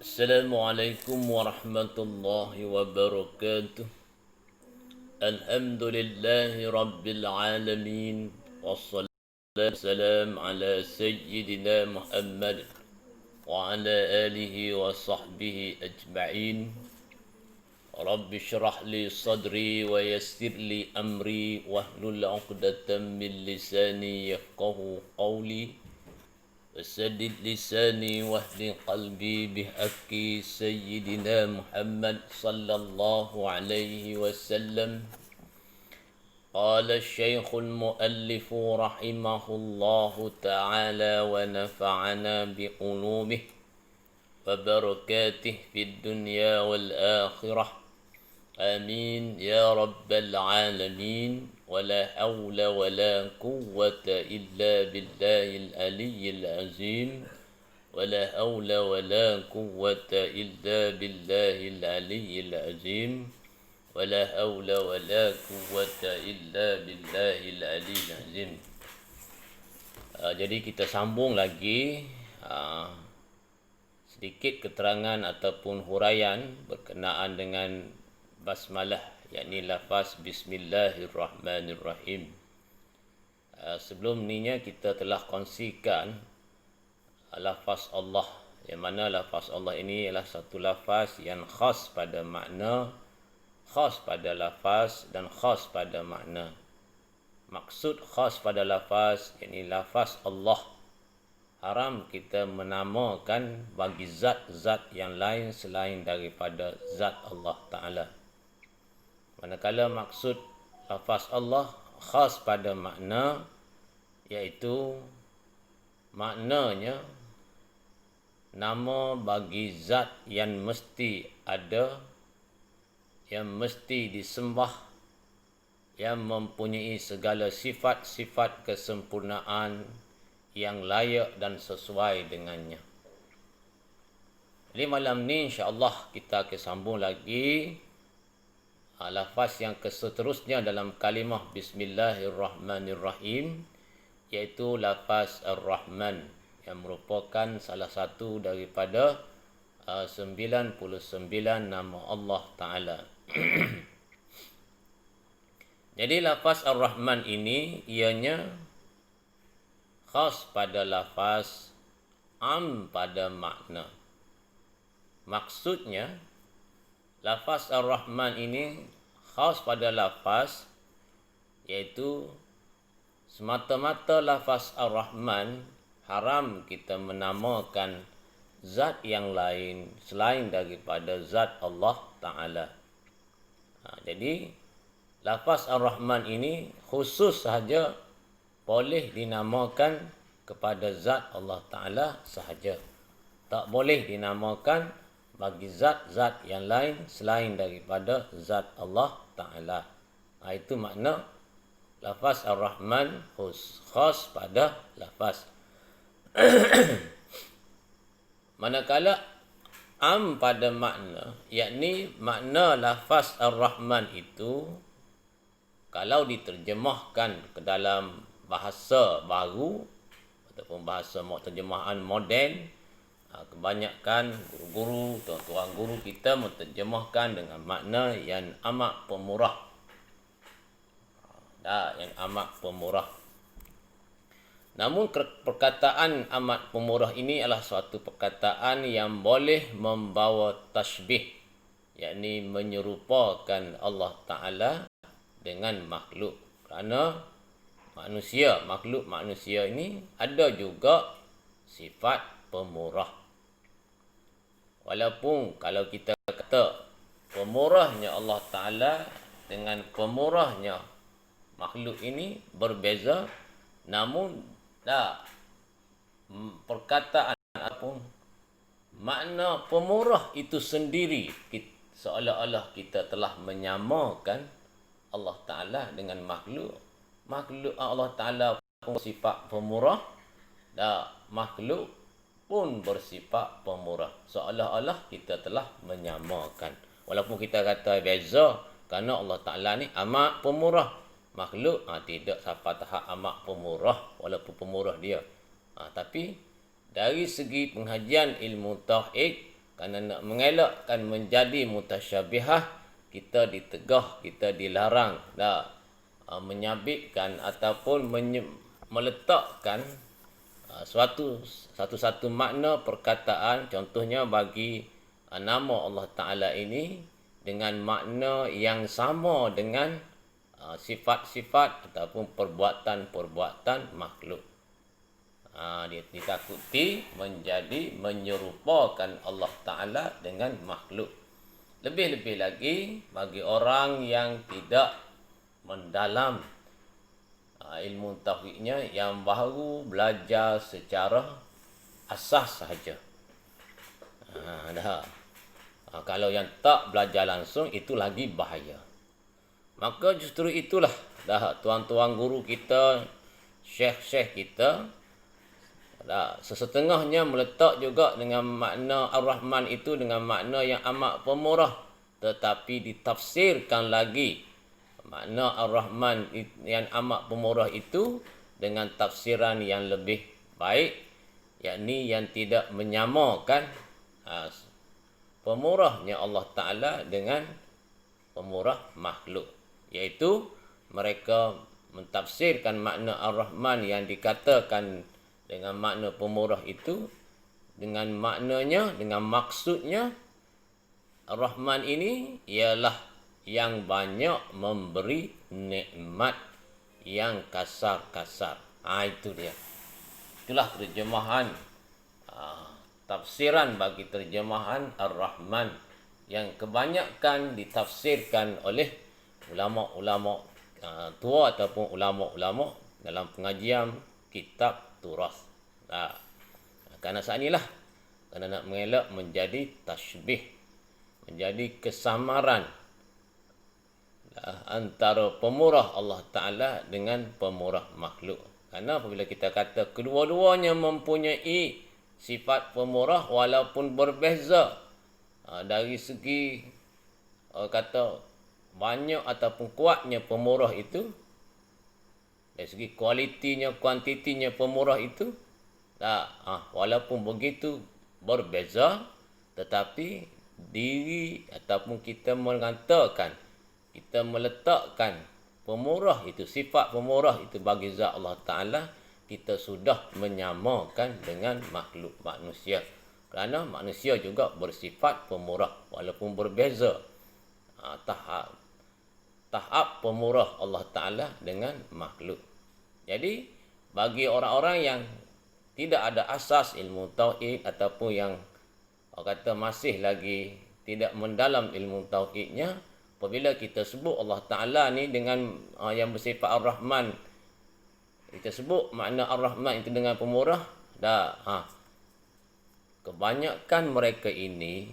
Assalamualaikum warahmatullahi wabarakatuh. Alhamdulillahi rabbil alamin. Wassalatu wassalam ala sayyidina Muhammad wa ala alihi wa sahbihi ajma'in. Rabbi syrah li sadri wa yassir li amri wahlul 'uqdatam min lisani yafqahu qawli. وسدد لساني واهد قلبي بحق سيدنا محمد صلى الله عليه وسلم. قال الشيخ المؤلف رحمه الله تعالى ونفعنا بقلوبه وبركاته في الدنيا والآخرة آمين يا رب العالمين. ولا حول ولا قوة إلا بالله العلي العظيم. ولا حول ولا قوة إلا بالله العلي العظيم. ولا حول ولا قوة إلا بالله العلي العظيم. Jadi kita sambung lagi sedikit keterangan ataupun huraian berkenaan dengan basmalah, yakni lafaz Bismillahirrahmanirrahim. Sebelum ininya kita telah kongsikan lafaz Allah, yang mana lafaz Allah ini ialah satu lafaz yang khas pada makna, khas pada lafaz dan khas pada makna. Maksud khas pada lafaz, yakni lafaz Allah haram kita menamakan bagi zat-zat yang lain selain daripada zat Allah Ta'ala. Manakala maksud lafaz Allah khas pada makna, iaitu maknanya nama bagi zat yang mesti ada, yang mesti disembah, yang mempunyai segala sifat-sifat kesempurnaan yang layak dan sesuai dengannya. Jadi malam ni insya-Allah kita akan sambung lagi lafaz yang seterusnya dalam kalimah Bismillahirrahmanirrahim, iaitu lafaz Ar-Rahman, yang merupakan salah satu daripada 99 nama Allah Ta'ala. Jadi lafaz Ar-Rahman ini ianya khas pada lafaz, am pada makna. Maksudnya lafaz Ar-Rahman ini khas pada lafaz, iaitu semata-mata lafaz Ar-Rahman haram kita menamakan zat yang lain selain daripada zat Allah Ta'ala. Jadi lafaz Ar-Rahman ini khusus sahaja boleh dinamakan kepada zat Allah Ta'ala sahaja. Tak boleh dinamakan bagi zat-zat yang lain selain daripada zat Allah Ta'ala. Itu makna lafaz Ar-Rahman khas pada lafaz. Manakala am pada makna, yakni makna lafaz Ar-Rahman itu kalau diterjemahkan ke dalam bahasa baru ataupun bahasa terjemahan moden, kebanyakan guru-guru, tuan-tuan guru kita menterjemahkan dengan makna yang amat pemurah. Yang amat pemurah. Namun perkataan amat pemurah ini adalah suatu perkataan yang boleh membawa tashbih, yakni menyerupakan Allah Ta'ala dengan makhluk. Kerana makhluk manusia ini ada juga sifat pemurah. Walaupun kalau kita kata pemurahnya Allah Ta'ala dengan pemurahnya makhluk ini berbeza, namun perkataan ataupun makna pemurah itu sendiri seolah-olah kita telah menyamakan Allah Ta'ala dengan makhluk. Makhluk Allah Ta'ala pun bersifat pemurah, makhluk pun bersifat pemurah. Seolah-olah kita telah menyamakan. Walaupun kita kata beza, kerana Allah Ta'ala ni amat pemurah. Makhluk tidak sampai tahap amat pemurah, walaupun pemurah dia. Tapi dari segi penghajian ilmu tauhid, Kerana nak mengelakkan menjadi mutasyabihah, kita ditegah, kita dilarang menyabitkan ataupun meletakkan satu makna perkataan, contohnya bagi nama Allah Ta'ala ini dengan makna yang sama dengan sifat-sifat ataupun perbuatan-perbuatan makhluk. Ditakuti menjadi menyerupakan Allah Ta'ala dengan makhluk. Lebih-lebih lagi bagi orang yang tidak mendalam ilmu tauhidnya, yang baru belajar secara asas sahaja. Kalau yang tak belajar langsung, itu lagi bahaya. Maka justru itulah tuan-tuan guru kita, syekh-syekh kita, sesetengahnya meletak juga dengan makna Ar-Rahman itu dengan makna yang amat pemurah, tetapi ditafsirkan lagi makna Ar-Rahman yang amat pemurah itu dengan tafsiran yang lebih baik, yakni yang tidak menyamakan pemurahnya Allah Ta'ala dengan pemurah makhluk, iaitu mereka mentafsirkan makna Ar-Rahman yang dikatakan dengan makna pemurah itu dengan maknanya, dengan maksudnya Ar-Rahman ini ialah yang banyak memberi nikmat yang kasar-kasar. Itu dia. Itulah terjemahan tafsiran bagi terjemahan Ar-Rahman yang kebanyakan ditafsirkan oleh ulama-ulama tua ataupun ulama-ulama dalam pengajian kitab turas. Kerana saat inilah, kerana nak mengelak menjadi tashbih, menjadi kesamaran antara pemurah Allah Ta'ala dengan pemurah makhluk. Kerana apabila kita kata kedua-duanya mempunyai sifat pemurah walaupun berbeza dari segi kata banyak ataupun kuatnya pemurah itu, dari segi kualitinya, kuantitinya pemurah itu, walaupun begitu berbeza, tetapi diri ataupun kita mengatakan, kita meletakkan pemurah itu, sifat pemurah itu bagi zat Allah Ta'ala, kita sudah menyamakan dengan makhluk manusia. Kerana manusia juga bersifat pemurah walaupun berbeza tahap pemurah Allah Ta'ala dengan makhluk. Jadi bagi orang-orang yang tidak ada asas ilmu tauhid ataupun yang kata masih lagi tidak mendalam ilmu tauhidnya, apabila kita sebut Allah Ta'ala ni dengan yang bersifat Ar-Rahman, kita sebut makna Ar-Rahman itu dengan pemurah, kebanyakan mereka ini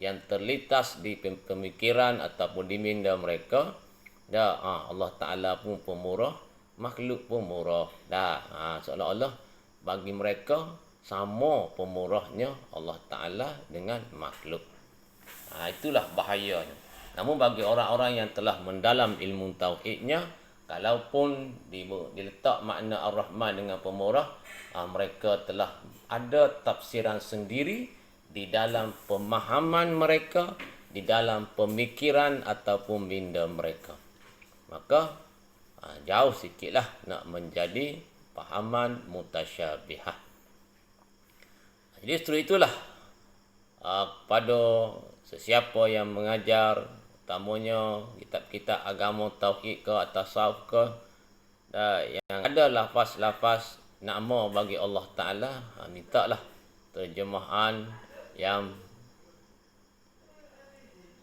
yang terlintas di pemikiran ataupun di minda mereka, Allah Ta'ala pun pemurah, makhluk pun murah. Seolah-olah bagi mereka sama pemurahnya Allah Ta'ala dengan makhluk. Itulah bahayanya. Namun bagi orang-orang yang telah mendalam ilmu tauhidnya, kalaupun diletak makna Ar-Rahman dengan pemurah, mereka telah ada tafsiran sendiri di dalam pemahaman mereka, di dalam pemikiran ataupun minda mereka. Maka jauh sikitlah nak menjadi pahaman mutasyabihah. Jadi setelah itulah pada sesiapa yang mengajar, utamanya kitab-kitab agama tauhid ke atau tasawuf ke, yang ada lafaz-lafaz nama bagi Allah Ta'ala, mintalah terjemahan yang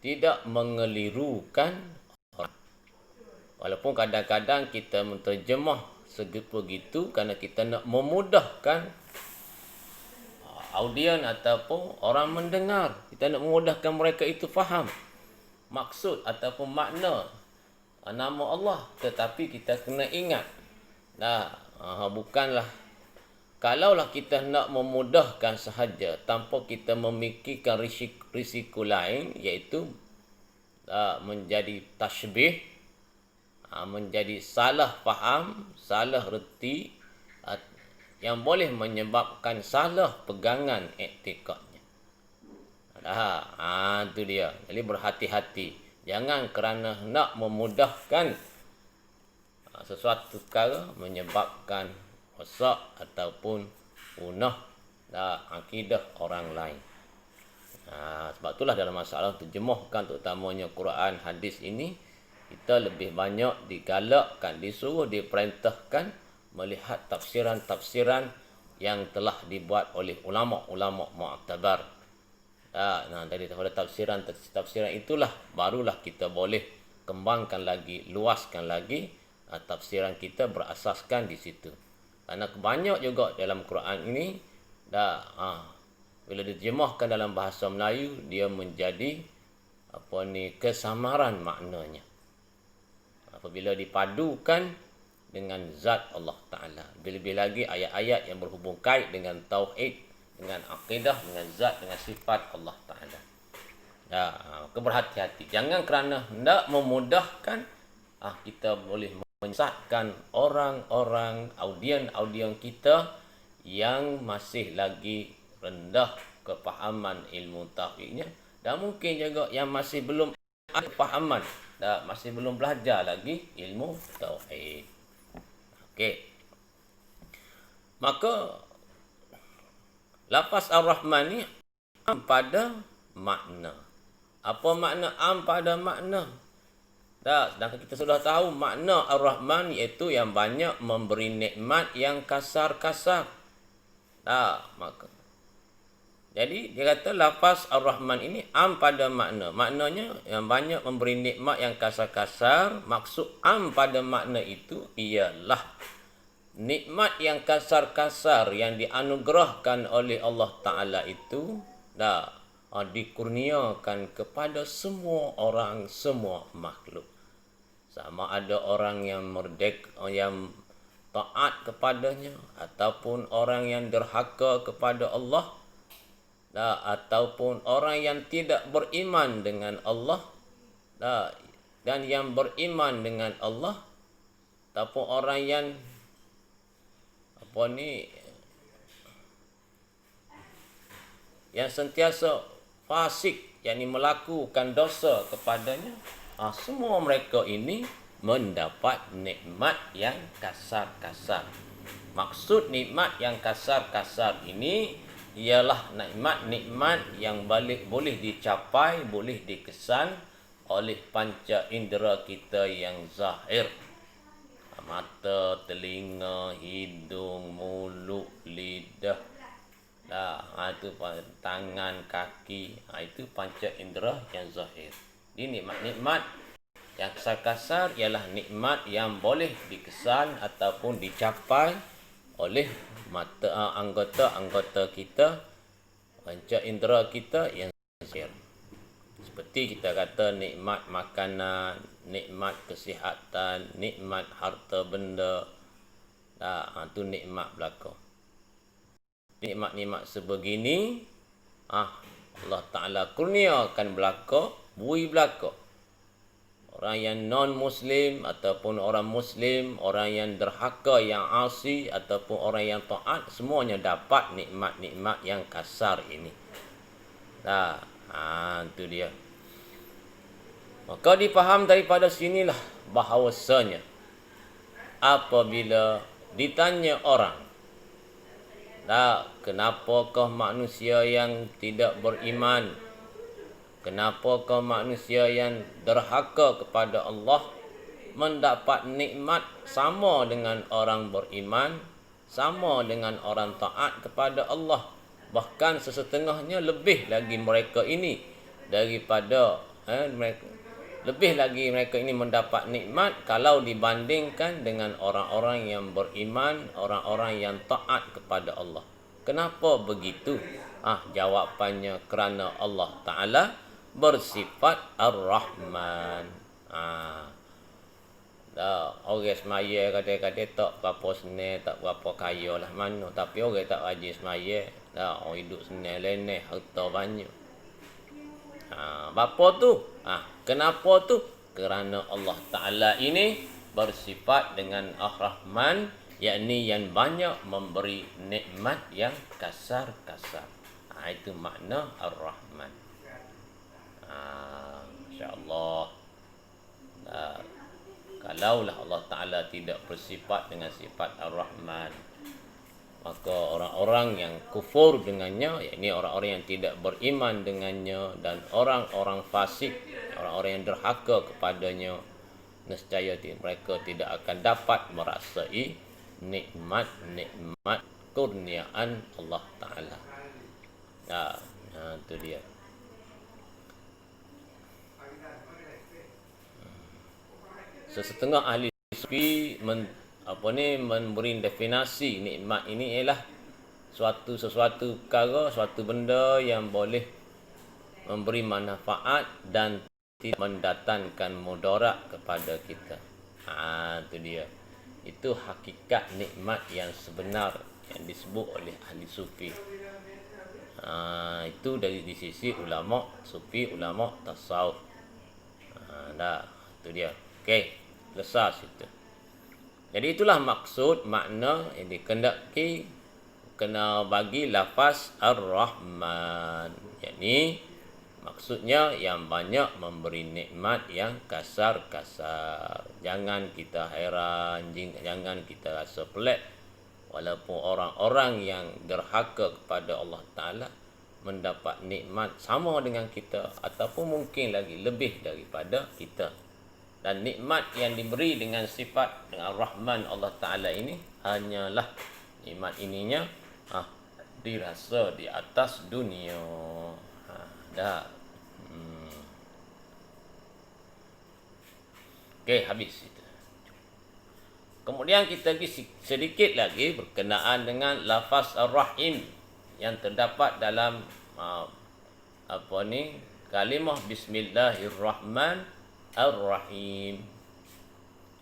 tidak mengelirukan orang. Walaupun kadang-kadang kita menterjemah sebegitu kerana kita nak memudahkan audien ataupun orang mendengar. Kita nak memudahkan mereka itu faham maksud ataupun makna nama Allah. Tetapi kita kena ingat, bukanlah, kalaulah kita nak memudahkan sahaja tanpa kita memikirkan risiko lain, iaitu menjadi tashbih, menjadi salah faham, salah reti, yang boleh menyebabkan salah pegangan iktikadnya. Itu dia. Jadi berhati-hati. Jangan kerana nak memudahkan sesuatu perkara menyebabkan rosak ataupun punah akidah orang lain. Sebab itulah dalam masalah terjemahkan terutamanya Quran, hadis ini, kita lebih banyak digalakkan, disuruh, diperintahkan melihat tafsiran-tafsiran yang telah dibuat oleh ulama-ulama mu'tabar. Daripada tafsiran itulah barulah kita boleh kembangkan lagi, luaskan lagi tafsiran kita berasaskan di situ. Karena banyak juga dalam Quran ini bila diterjemahkan dalam bahasa Melayu, dia menjadi kesamaran maknanya apabila dipadukan dengan zat Allah Ta'ala. Lebih-lebih lagi ayat-ayat yang berhubung kait dengan tauhid, dengan akidah, dengan zat, dengan sifat Allah Ta'ala. Berhati-hati. Jangan kerana hendak memudahkan, kita boleh menyesatkan orang-orang, audien kita yang masih lagi rendah kepahaman ilmu tauhidnya, dan mungkin juga yang masih belum ada kepahaman, masih belum belajar lagi ilmu tauhid. Okey. Maka lafaz Ar-Rahman ni am pada makna. Apa makna am pada makna? Sedangkan kita sudah tahu makna Ar-Rahman iaitu yang banyak memberi nikmat yang kasar-kasar. Maka jadi dia kata lafaz Ar-Rahman ini am pada makna. Maknanya yang banyak memberi nikmat yang kasar-kasar. Maksud am pada makna itu ialah nikmat yang kasar-kasar yang dianugerahkan oleh Allah Ta'ala itu dikurniakan kepada semua orang, semua makhluk. Sama ada orang yang yang taat kepadanya, ataupun orang yang derhaka kepada Allah, ataupun orang yang tidak beriman dengan Allah, dan yang beriman dengan Allah, ataupun orang yang yang sentiasa fasik, yakni melakukan dosa kepadanya, semua mereka ini mendapat nikmat yang kasar-kasar. Maksud nikmat yang kasar-kasar ini ialah nikmat-nikmat yang boleh dicapai, boleh dikesan oleh panca indera kita yang zahir. Mata, telinga, hidung, mulut, lidah, itu tangan, kaki, itu panca indera yang zahir. Ini nikmat-nikmat yang kasar-kasar ialah nikmat yang boleh dikesan ataupun dicapai oleh anggota-anggota kita, panca indera kita yang zahir. Seperti kita kata nikmat makanan, nikmat kesihatan, nikmat harta benda. Itu nikmat belaka. Nikmat-nikmat sebegini Allah Ta'ala kurniakan belaka, bui belaka. Orang yang non-Muslim ataupun orang Muslim, orang yang derhaka, yang asi ataupun orang yang taat, semuanya dapat nikmat-nikmat yang kasar ini. Itu dia. Maka dipaham daripada sinilah bahawasanya apabila ditanya orang, kenapakah manusia yang tidak beriman, kenapakah manusia yang derhaka kepada Allah mendapat nikmat sama dengan orang beriman, sama dengan orang taat kepada Allah, bahkan sesetengahnya lebih lagi mereka ini daripada lebih lagi mereka ini mendapat nikmat kalau dibandingkan dengan orang-orang yang beriman, orang-orang yang taat kepada Allah. Kenapa begitu? Jawapannya kerana Allah Ta'ala bersifat Ar-Rahman. Orang semaya kadang-kadang tak berapa senang, tak berapa kaya lah mana. Tapi orang tak rajin semaya, orang hidup senang, leneh, harta banyak. Bapa tu? Kenapa tu? Kerana Allah Ta'ala ini bersifat dengan Ar-Rahman, yakni yang banyak memberi nikmat yang kasar-kasar. Itu makna Ar-Rahman. Kalaulah Allah Ta'ala tidak bersifat dengan sifat Ar-Rahman, maka orang-orang yang kufur dengannya, yakni orang-orang yang tidak beriman dengannya, dan orang-orang fasik, orang-orang yang derhaka kepadanya, nescaya mereka tidak akan dapat merasai nikmat-nikmat kurniaan Allah Ta'ala. Itu dia. Sesetengah ahli sufi memberi definisi nikmat ini ialah sesuatu perkara, suatu benda yang boleh memberi manfaat dan tidak mendatangkan mudarat kepada kita. Itu dia. Itu hakikat nikmat yang sebenar yang disebut oleh ahli sufi. Itu dari di sisi ulama sufi, ulama tasawuf. Itu dia. Okey. Selesai situ. Jadi itulah maksud makna yang dikehendaki kena bagi lafaz Ar-Rahman. Yakni maksudnya yang banyak memberi nikmat yang kasar-kasar. Jangan kita heran, jangan kita rasa pelik. Walaupun orang-orang yang derhaka kepada Allah Ta'ala mendapat nikmat sama dengan kita, ataupun mungkin lagi lebih daripada kita. Dan nikmat yang diberi dengan sifat dengan Rahman Allah Ta'ala ini hanyalah nikmat ininya dirasa di atas dunia. Okey, habis itu. Kemudian kita pergi sedikit lagi berkenaan dengan lafaz Ar-Rahim yang terdapat dalam kalimah Bismillahirrahmanirrahim. Ar-Rahim.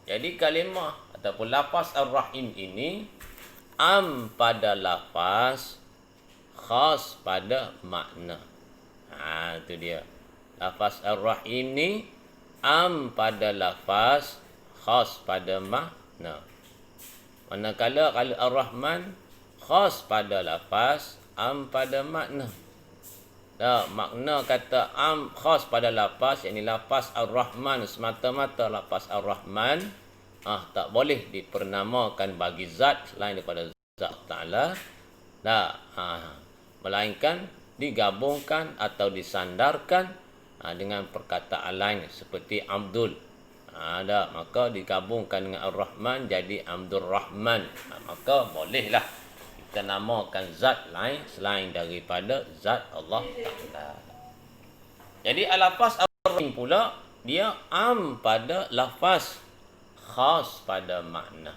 Jadi kalimah ataupun lafaz Ar-Rahim ini pada lafaz, khas pada makna. Itu dia. Lafaz Ar-Rahim ni pada lafaz, khas pada makna. Manakala kalau Ar-Rahman khas pada lafaz, pada makna. Makna kata khas pada lafaz, yakni lafaz Ar-Rahman semata-mata lafaz Ar-Rahman tak boleh dipernamakan bagi zat selain daripada zat Ta'ala, melainkan digabungkan atau disandarkan dengan perkataan lain seperti Abdul. Maka digabungkan dengan Ar-Rahman jadi Abdul Rahman. Maka bolehlah kita namakan zat lain selain daripada zat Allah Ta'ala. Jadi lafaz Ar-Rahim pula dia pada lafaz, khas pada makna.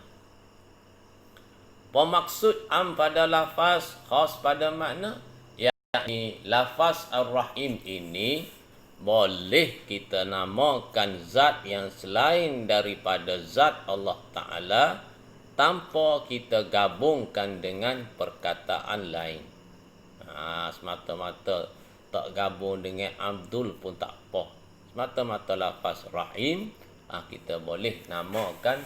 Apa maksud pada lafaz, khas pada makna? Yakni lafaz Ar-Rahim ini boleh kita namakan zat yang selain daripada zat Allah Ta'ala tanpa kita gabungkan dengan perkataan lain. Semata-mata tak gabung dengan Abdul pun tak apa. Semata-mata lafaz Rahim, kita boleh namakan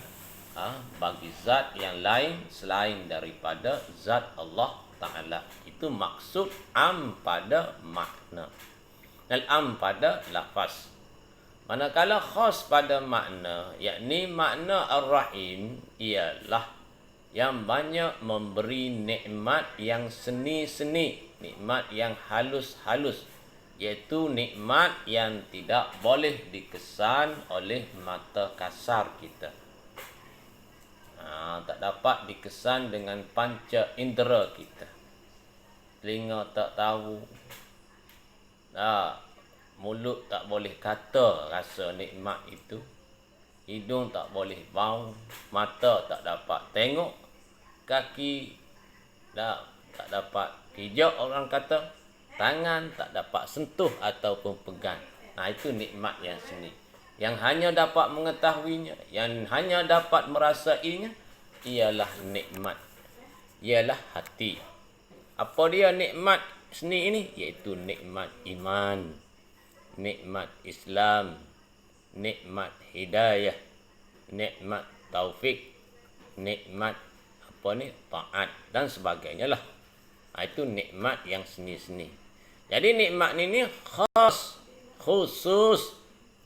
bagi zat yang lain selain daripada zat Allah Ta'ala. Itu maksud pada makna. Dan pada lafaz. Manakala khas pada makna, yakni makna Ar-Rahim ialah yang banyak memberi nikmat yang seni-seni, nikmat yang halus-halus, iaitu nikmat yang tidak boleh dikesan oleh mata kasar kita. Tak dapat dikesan dengan panca indera kita. Telinga tak tahu. Mulut tak boleh kata rasa nikmat itu. Hidung tak boleh bau. Mata tak dapat tengok. Kaki tak dapat pijak orang kata. Tangan tak dapat sentuh ataupun pegang. Itu nikmat yang seni. Yang hanya dapat mengetahuinya, yang hanya dapat merasainya, ialah nikmat. Ialah hati. Apa dia nikmat seni ini? Iaitu nikmat iman, nikmat Islam, nikmat hidayah, nikmat taufik, nikmat taat dan sebagainya lah. Itu nikmat yang seni-seni. Jadi nikmat ini khas, khusus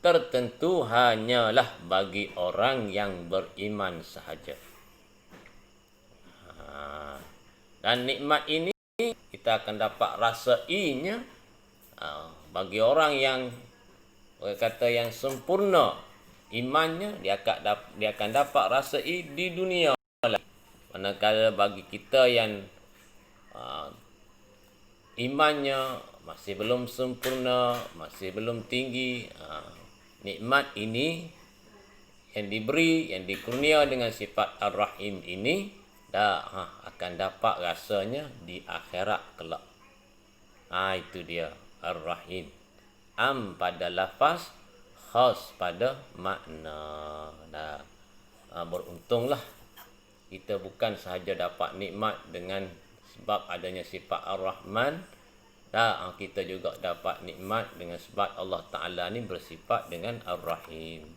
tertentu hanyalah bagi orang yang beriman sahaja. Dan nikmat ini kita akan dapat rasainya bagi orang yang kata yang sempurna imannya, dia akan dapat rasai di dunia. Manakala bagi kita yang imannya masih belum sempurna, masih belum tinggi, nikmat ini yang diberi, yang dikurnia dengan sifat Ar-Rahim ini akan dapat rasanya di akhirat kelak. Itu dia Ar-Rahim. Pada lafaz, khas pada makna. Beruntunglah kita bukan sahaja dapat nikmat dengan sebab adanya sifat Ar-Rahman, kita juga dapat nikmat dengan sebab Allah Ta'ala ni bersifat dengan Ar-Rahim.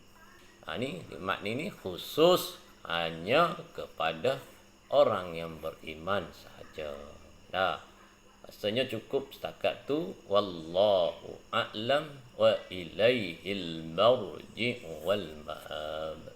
Nikmat ini khusus hanya kepada orang yang beriman sahaja. Rasanya cukup setakat tu. Wallahu a'lam wa ilaihil marji' wal ma'ab.